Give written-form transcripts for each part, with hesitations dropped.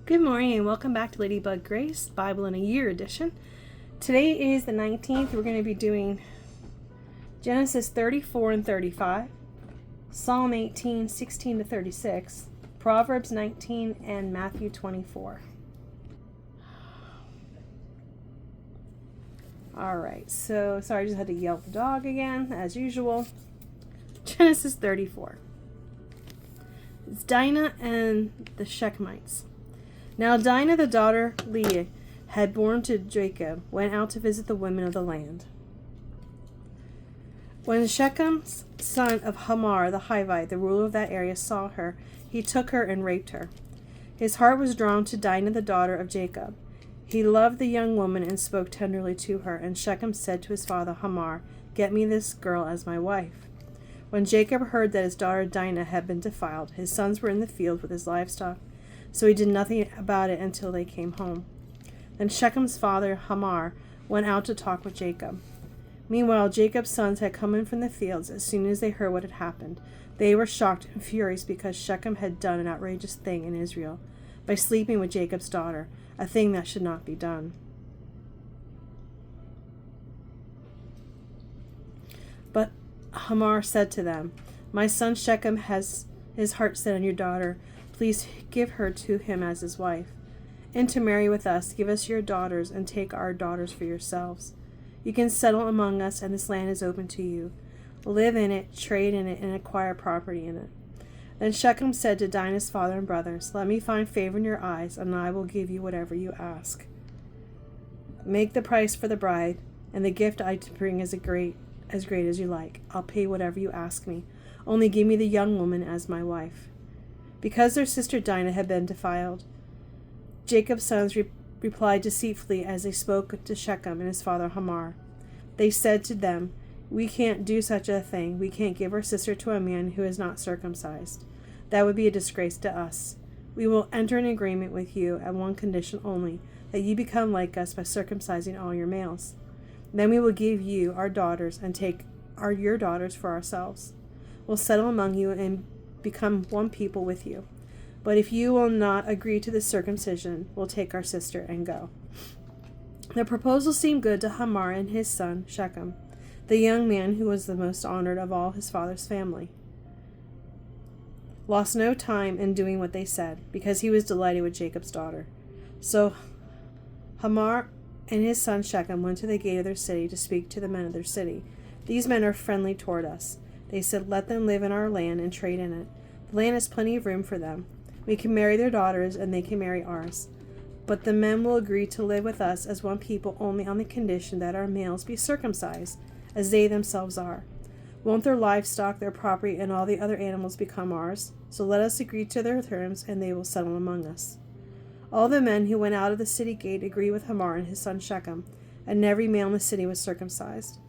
Good morning and welcome back to Ladybug Grace Bible in a Year edition. Today is the 19th. We're going to be doing Genesis 34 and 35, Psalm 18, 16 to 36, Proverbs 19, and Matthew 24. Alright, so sorry I just had to yell at the dog again, as usual. Genesis 34. It's Dinah and the Shechemites. Now Dinah, the daughter Leah, had borne to Jacob, went out to visit the women of the land. When Shechem's son of Hamor the Hivite, the ruler of that area, saw her, he took her and raped her. His heart was drawn to Dinah, the daughter of Jacob. He loved the young woman and spoke tenderly to her, and Shechem said to his father Hamor, "Get me this girl as my wife." When Jacob heard that his daughter Dinah had been defiled, his sons were in the field with his livestock, so he did nothing about it until they came home. Then Shechem's father Hamor went out to talk with Jacob. Meanwhile, Jacob's sons had come in from the fields. As soon as they heard what had happened, they were shocked and furious because Shechem had done an outrageous thing in Israel by sleeping with Jacob's daughter, a thing that should not be done. But Hamor said to them, "My son Shechem has his heart set on your daughter. Please give her to him as his wife, and to marry with us. Give us your daughters and take our daughters for yourselves. You can settle among us, and this land is open to you. Live in it, trade in it, and acquire property in it." Then Shechem said to Dinah's father and brothers, "Let me find favor in your eyes, and I will give you whatever you ask. Make the price for the bride, and the gift I bring is great as you like. I'll pay whatever you ask me. Only give me the young woman as my wife." Because their sister Dinah had been defiled, Jacob's sons replied deceitfully as they spoke to Shechem and his father Hamor. They said to them, "We can't do such a thing. We can't give our sister to a man who is not circumcised. That would be a disgrace to us. We will enter an agreement with you at one condition only, that you become like us by circumcising all your males. Then we will give you our daughters and take your daughters for ourselves. We'll settle among you and become one people with you. But if you will not agree to the circumcision, we'll take our sister and go." The proposal seemed good to Hamor and his son Shechem, the young man who was the most honored of all his father's family. Lost no time in doing what they said, because he was delighted with Jacob's daughter. So Hamor and his son Shechem went to the gate of their city to speak to the men of their city. "These men are friendly toward us," they said. "Let them live in our land and trade in it. The land has plenty of room for them. We can marry their daughters, and they can marry ours. But the men will agree to live with us as one people only on the condition that our males be circumcised, as they themselves are. Won't their livestock, their property, and all the other animals become ours? So let us agree to their terms, and they will settle among us." All the men who went out of the city gate agreed with Hamor and his son Shechem, and every male in the city was circumcised.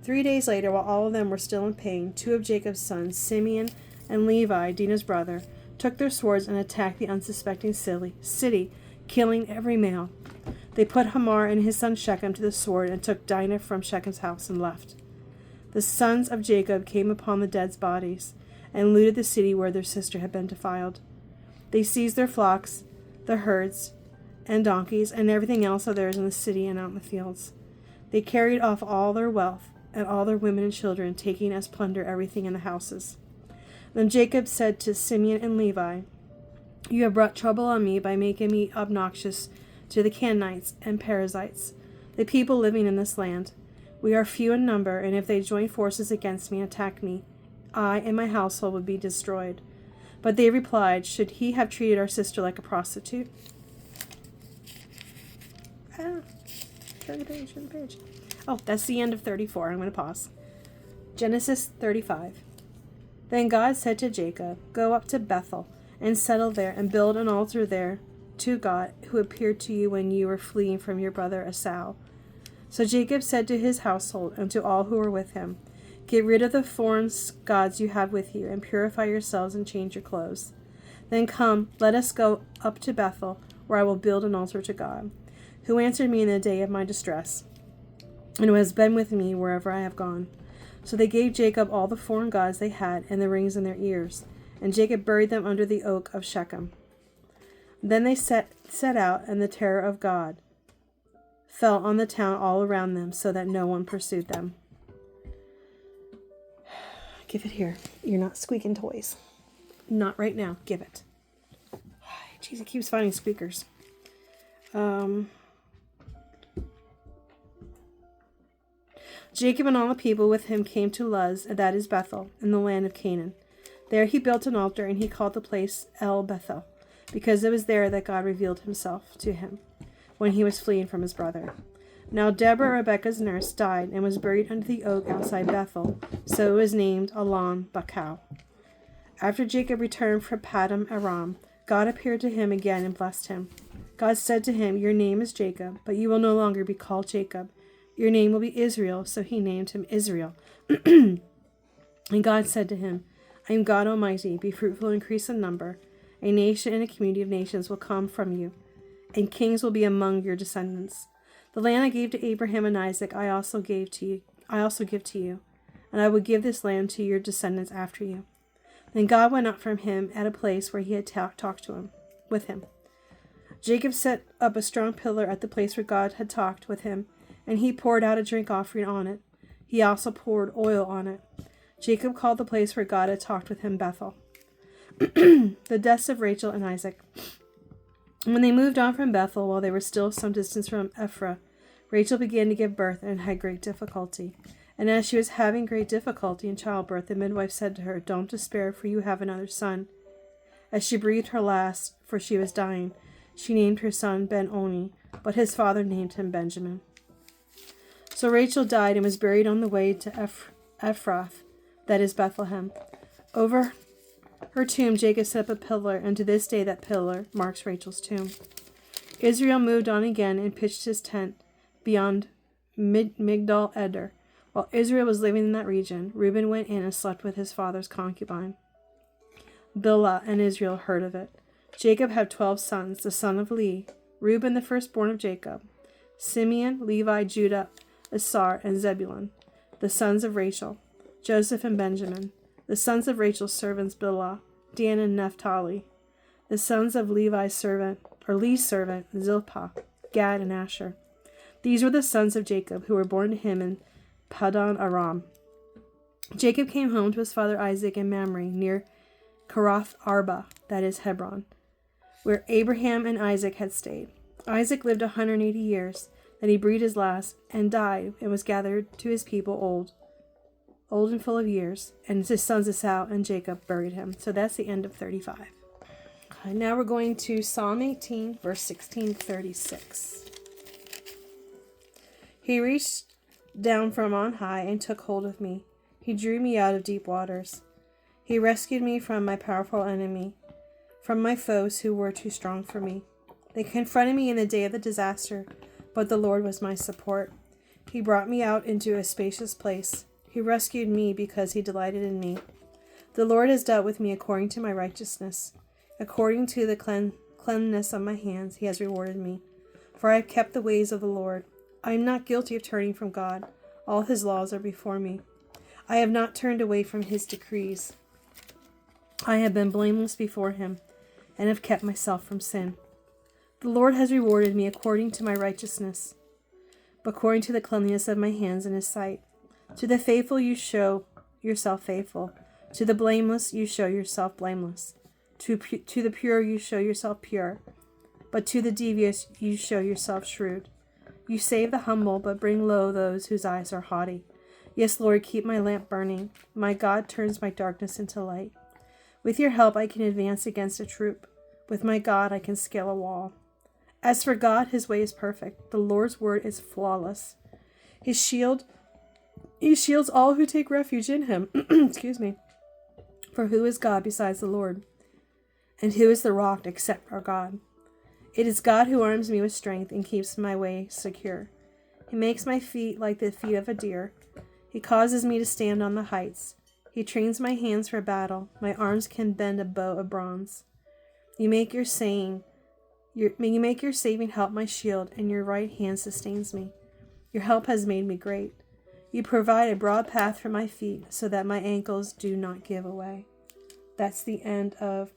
3 days later, while all of them were still in pain, 2 of Jacob's sons, Simeon and Levi, Dinah's brother, took their swords and attacked the unsuspecting city, killing every male. They put Hamor and his son Shechem to the sword and took Dinah from Shechem's house and left. The sons of Jacob came upon the dead bodies and looted the city where their sister had been defiled. They seized their flocks, their herds, and donkeys, and everything else of theirs in the city and out in the fields. They carried off all their wealth and all their women and children, taking as plunder everything in the houses. Then Jacob said to Simeon and Levi, "You have brought trouble on me by making me obnoxious to the Canaanites and Perizzites, the people living in this land. We are few in number, and if they join forces against me and attack me, I and my household would be destroyed." But they replied, "Should he have treated our sister like a prostitute?" Turn the page. Oh, that's the end of 34. I'm going to pause. Genesis 35. Then God said to Jacob, "Go up to Bethel and settle there and build an altar there to God who appeared to you when you were fleeing from your brother Esau." So Jacob said to his household and to all who were with him, "Get rid of the foreign gods you have with you and purify yourselves and change your clothes. Then come, let us go up to Bethel, where I will build an altar to God, who answered me in the day of my distress, and who has been with me wherever I have gone." So they gave Jacob all the foreign gods they had and the rings in their ears, and Jacob buried them under the oak of Shechem. Then they set set out, and the terror of God fell on the town all around them, so that no one pursued them. Give it here. You're not squeaking toys. Not right now. Give it. Jeez, it keeps finding squeakers. Jacob and all the people with him came to Luz, that is Bethel, in the land of Canaan. There he built an altar, and he called the place El Bethel, because it was there that God revealed himself to him when he was fleeing from his brother. Now Deborah, Rebekah's nurse, died and was buried under the oak outside Bethel, so it was named Allon Bacal. After Jacob returned from Paddan Aram, God appeared to him again and blessed him. God said to him, "Your name is Jacob, but you will no longer be called Jacob. Your name will be Israel," so he named him Israel. And God said to him, "I am God Almighty. Be fruitful and increase in number. A nation and a community of nations will come from you, and kings will be among your descendants. The land I gave to Abraham and Isaac I also give to you, and I will give this land to your descendants after you." Then God went up from him at a place where he had talked with him. Jacob set up a strong pillar at the place where God had talked with him, and he poured out a drink offering on it. He also poured oil on it. Jacob called the place where God had talked with him Bethel. The deaths of Rachel and Isaac. When they moved on from Bethel, while they were still some distance from Ephrath, Rachel began to give birth and had great difficulty. And as she was having great difficulty in childbirth, the midwife said to her, "Don't despair, for you have another son." As she breathed her last, for she was dying, she named her son Ben-Oni, but his father named him Benjamin. So Rachel died and was buried on the way to Ephrath, that is Bethlehem. Over her tomb Jacob set up a pillar, and to this day that pillar marks Rachel's tomb. Israel moved on again and pitched his tent beyond Migdal Eder. While Israel was living in that region, Reuben went in and slept with his father's concubine, Bilhah, and Israel heard of it. Jacob had 12 sons, the son of Leah, Reuben the firstborn of Jacob, Simeon, Levi, Judah, Issachar, and Zebulun, the sons of Rachel, Joseph and Benjamin, the sons of Rachel's servants Bilhah, Dan and Naphtali, the sons of Leah's servant, Zilpah, Gad and Asher. These were the sons of Jacob, who were born to him in Paddan Aram. Jacob came home to his father Isaac in Mamre, near Kiriath Arba, that is Hebron, where Abraham and Isaac had stayed. Isaac lived 180 years. Then he breathed his last and died, and was gathered to his people old and full of years. And his sons Esau and Jacob buried him. So that's the end of 35. Okay, now we're going to Psalm 18, verse 16 to 36. He reached down from on high and took hold of me. He drew me out of deep waters. He rescued me from my powerful enemy, from my foes who were too strong for me. They confronted me in the day of the disaster, but the Lord was my support. He brought me out into a spacious place. He rescued me because he delighted in me. The Lord has dealt with me according to my righteousness. According to the cleanness of my hands, he has rewarded me. For I have kept the ways of the Lord. I am not guilty of turning from God. All his laws are before me. I have not turned away from his decrees. I have been blameless before him, and have kept myself from sin. The Lord has rewarded me according to my righteousness, according to the cleanliness of my hands in his sight. To the faithful you show yourself faithful. To the blameless you show yourself blameless. To the pure you show yourself pure. But to the devious you show yourself shrewd. You save the humble, but bring low those whose eyes are haughty. Yes, Lord, keep my lamp burning. My God turns my darkness into light. With your help I can advance against a troop. With my God I can scale a wall. As for God, his way is perfect. The Lord's word is flawless. He shields all who take refuge in him. Excuse me. For who is God besides the Lord? And who is the rock except our God? It is God who arms me with strength and keeps my way secure. He makes my feet like the feet of a deer. He causes me to stand on the heights. He trains my hands for battle. My arms can bend a bow of bronze. You make your saving help my shield, and your right hand sustains me. Your help has made me great. You provide a broad path for my feet, so that my ankles do not give away. That's the end of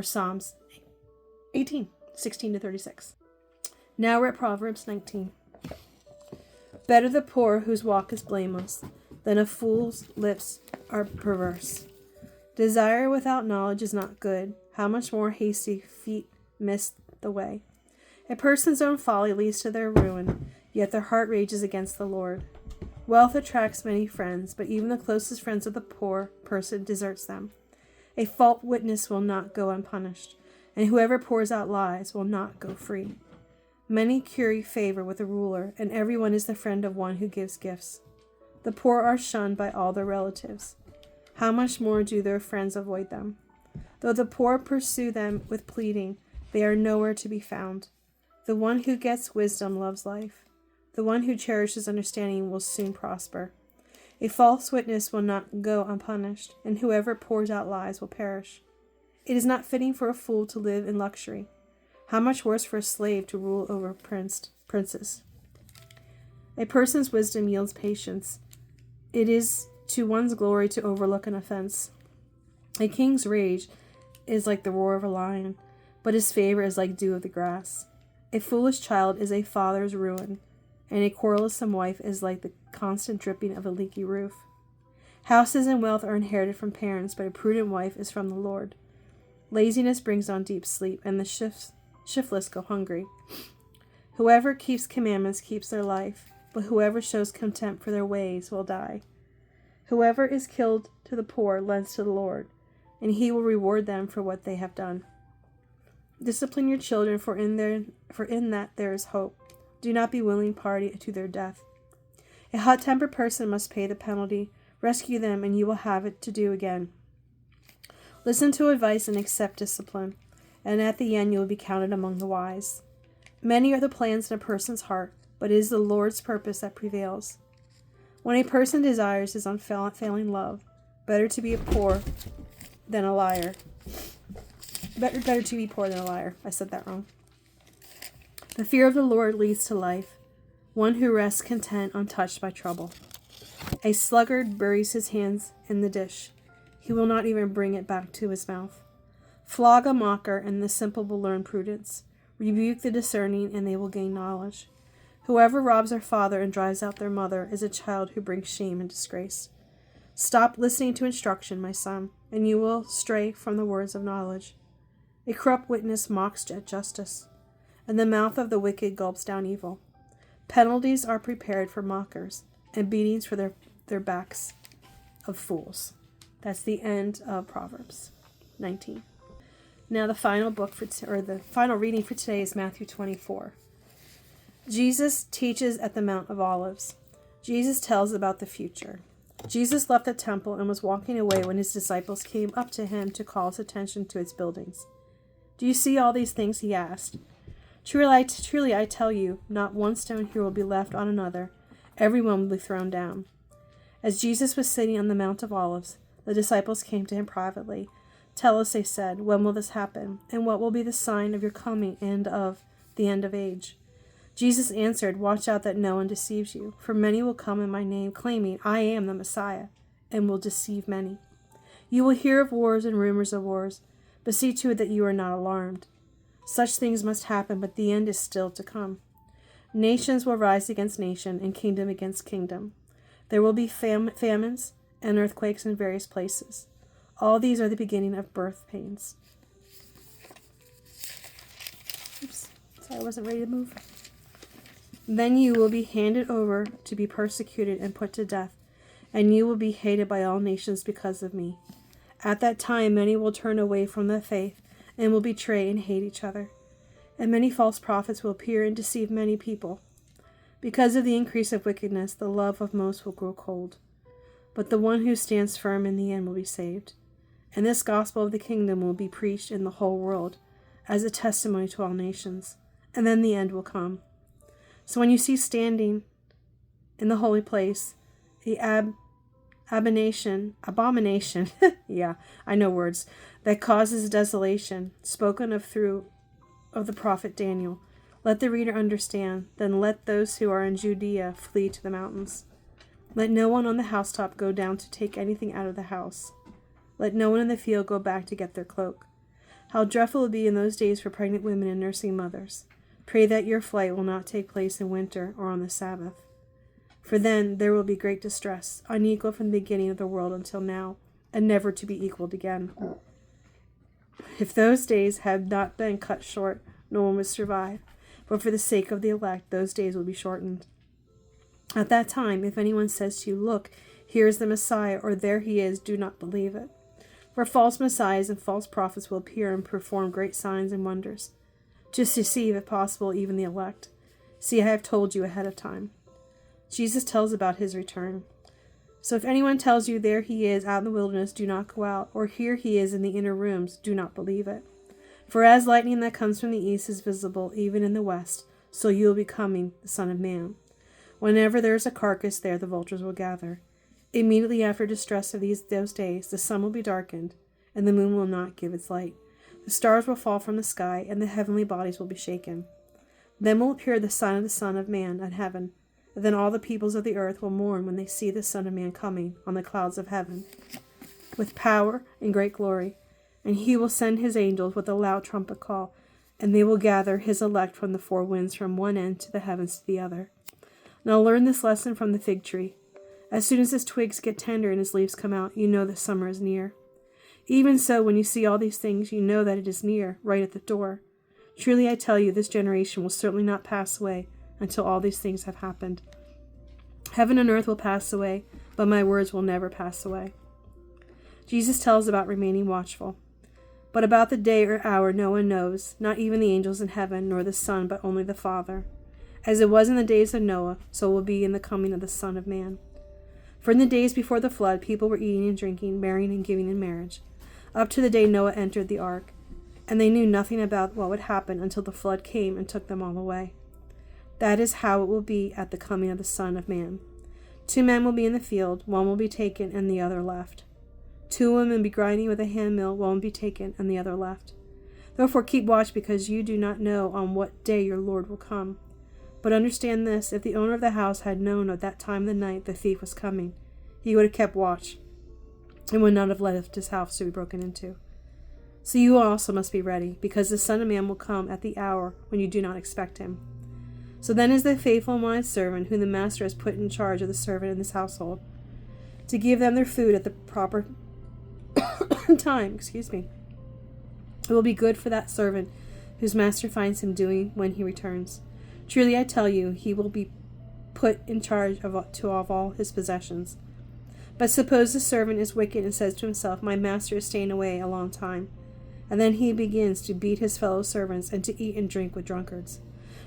Psalms 18. 16 to 36. Now we're at Proverbs 19. Better the poor whose walk is blameless than a fool's lips are perverse. Desire without knowledge is not good. How much more hasty feet miss the way. A person's own folly leads to their ruin, yet their heart rages against the Lord. Wealth attracts many friends, but even the closest friends of the poor person deserts them. A false witness will not go unpunished, and whoever pours out lies will not go free. Many curry favor with a ruler, and everyone is the friend of one who gives gifts. The poor are shunned by all their relatives. How much more do their friends avoid them? Though the poor pursue them with pleading, they are nowhere to be found. The one who gets wisdom loves life. The one who cherishes understanding will soon prosper. A false witness will not go unpunished, and whoever pours out lies will perish. It is not fitting for a fool to live in luxury. How much worse for a slave to rule over princes. A person's wisdom yields patience. It is to one's glory to overlook an offense. A king's rage is like the roar of a lion, but his favor is like dew of the grass. A foolish child is a father's ruin, and a quarrelsome wife is like the constant dripping of a leaky roof. Houses and wealth are inherited from parents, but a prudent wife is from the Lord. Laziness brings on deep sleep, and the shiftless go hungry. Whoever keeps commandments keeps their life, but whoever shows contempt for their ways will die. Whoever is killed to the poor lends to the Lord, and he will reward them for what they have done. Discipline your children, for in that there is hope. Do not be willing party to their death. A hot-tempered person must pay the penalty. Rescue them, and you will have it to do again. Listen to advice and accept discipline, and at the end you will be counted among the wise. Many are the plans in a person's heart, but it is the Lord's purpose that prevails. When a person desires his unfailing love, better to be poor than a liar. Better to be poor than a liar. I said that wrong. The fear of the Lord leads to life, one who rests content untouched by trouble. A sluggard buries his hands in the dish. He will not even bring it back to his mouth. Flog a mocker, and the simple will learn prudence. Rebuke the discerning, and they will gain knowledge. Whoever robs their father and drives out their mother is a child who brings shame and disgrace. Stop listening to instruction, my son, and you will stray from the words of knowledge. A corrupt witness mocks at justice, and the mouth of the wicked gulps down evil. Penalties are prepared for mockers, and beatings for their backs of fools. That's the end of Proverbs 19. Now the final the final reading for today is Matthew 24. Jesus teaches at the Mount of Olives. Jesus tells about the future. Jesus left the temple and was walking away when his disciples came up to him to call his attention to its buildings. Do you see all these things? He asked. Truly I tell you, not one stone here will be left on another. Everyone will be thrown down. As Jesus was sitting on the Mount of Olives, the disciples came to him privately. Tell us, they said, when will this happen? And what will be the sign of your coming and of the end of age? Jesus answered, watch out that no one deceives you, for many will come in my name, claiming, I am the Messiah, and will deceive many. You will hear of wars and rumors of wars, but see to it that you are not alarmed. Such things must happen, but the end is still to come. Nations will rise against nation, and kingdom against kingdom. There will be famines and earthquakes in various places. All these are the beginning of birth pains. Oops, sorry, I wasn't ready to move. Then you will be handed over to be persecuted and put to death, and you will be hated by all nations because of me. At that time many will turn away from the faith and will betray and hate each other. And many false prophets will appear and deceive many people. Because of the increase of wickedness, the love of most will grow cold. But the one who stands firm in the end will be saved. And this gospel of the kingdom will be preached in the whole world as a testimony to all nations. And then the end will come. So when you see standing in the holy place the abomination, yeah, I know words, that causes desolation, spoken of through the prophet Daniel, let the reader understand. Then let those who are in Judea flee to the mountains. Let no one on the housetop go down to take anything out of the house. Let no one in the field go back to get their cloak. How dreadful it will be in those days for pregnant women and nursing mothers. Pray that your flight will not take place in winter or on the Sabbath. For then there will be great distress, unequal from the beginning of the world until now, and never to be equaled again. If those days had not been cut short, no one would survive. But for the sake of the elect, those days will be shortened. At that time, if anyone says to you, "Look, here is the Messiah," or "There he is," do not believe it. For false messiahs and false prophets will appear and perform great signs and wonders, to deceive, if possible, even the elect. See, I have told you ahead of time. Jesus tells about his return. So if anyone tells you, "There he is out in the wilderness," do not go out, or "Here he is in the inner rooms," do not believe it. For as lightning that comes from the east is visible even in the west, so you will be coming, the Son of Man. Whenever there is a carcass there, the vultures will gather. Immediately after distress of those days, the sun will be darkened, and the moon will not give its light. The stars will fall from the sky, and the heavenly bodies will be shaken. Then will appear the sign of the Son of Man in heaven. And then all the peoples of the earth will mourn when they see the Son of Man coming on the clouds of heaven, with power and great glory. And he will send his angels with a loud trumpet call, and they will gather his elect from the four winds, from one end to the heavens to the other. Now learn this lesson from the fig tree. As soon as his twigs get tender and his leaves come out, you know that summer is near. Even so, when you see all these things, you know that it is near, right at the door. Truly I tell you, this generation will certainly not pass away until all these things have happened. Heaven and earth will pass away, but my words will never pass away. Jesus tells about remaining watchful. But about the day or hour no one knows, not even the angels in heaven, nor the Son, but only the Father. As it was in the days of Noah, so will be in the coming of the Son of Man. For in the days before the flood, people were eating and drinking, marrying and giving in marriage, up to the day Noah entered the ark. And they knew nothing about what would happen until the flood came and took them all away. That is how it will be at the coming of the Son of Man. 2 men will be in the field, one will be taken and the other left. 2 women will be grinding with a handmill, one will be taken and the other left. Therefore keep watch, because you do not know on what day your Lord will come. But understand this, if the owner of the house had known at that time of the night the thief was coming, he would have kept watch and would not have let his house to be broken into. So you also must be ready, because the Son of Man will come at the hour when you do not expect him. So then is the faithful and wise servant, whom the master has put in charge of the servant in his household, to give them their food at the proper time. It will be good for that servant whose master finds him doing when he returns. Truly I tell you, he will be put in charge of all his possessions. But suppose the servant is wicked and says to himself, "My master is staying away a long time." And then he begins to beat his fellow servants and to eat and drink with drunkards.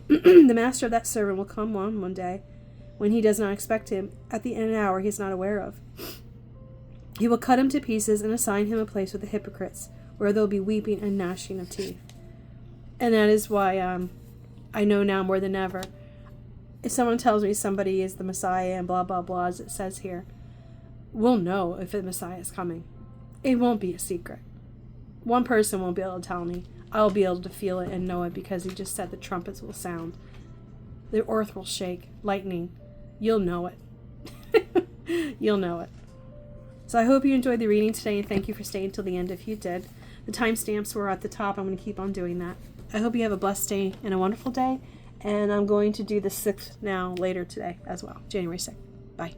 The master of that servant will come one day when he does not expect him, at an hour he is not aware of. He will cut him to pieces and assign him a place with the hypocrites, where there will be weeping and gnashing of teeth. And that is why I know now more than ever, if someone tells me somebody is the Messiah and blah, blah, blah, as it says here, we'll know if the Messiah is coming. It won't be a secret. One person won't be able to tell me. I'll be able to feel it and know it, because he just said the trumpets will sound. The earth will shake. Lightning. You'll know it. You'll know it. So I hope you enjoyed the reading today, and thank you for staying till the end if you did. The timestamps were at the top. I'm going to keep on doing that. I hope you have a blessed day and a wonderful day, and I'm going to do the 6th now later today as well, January 6th. Bye.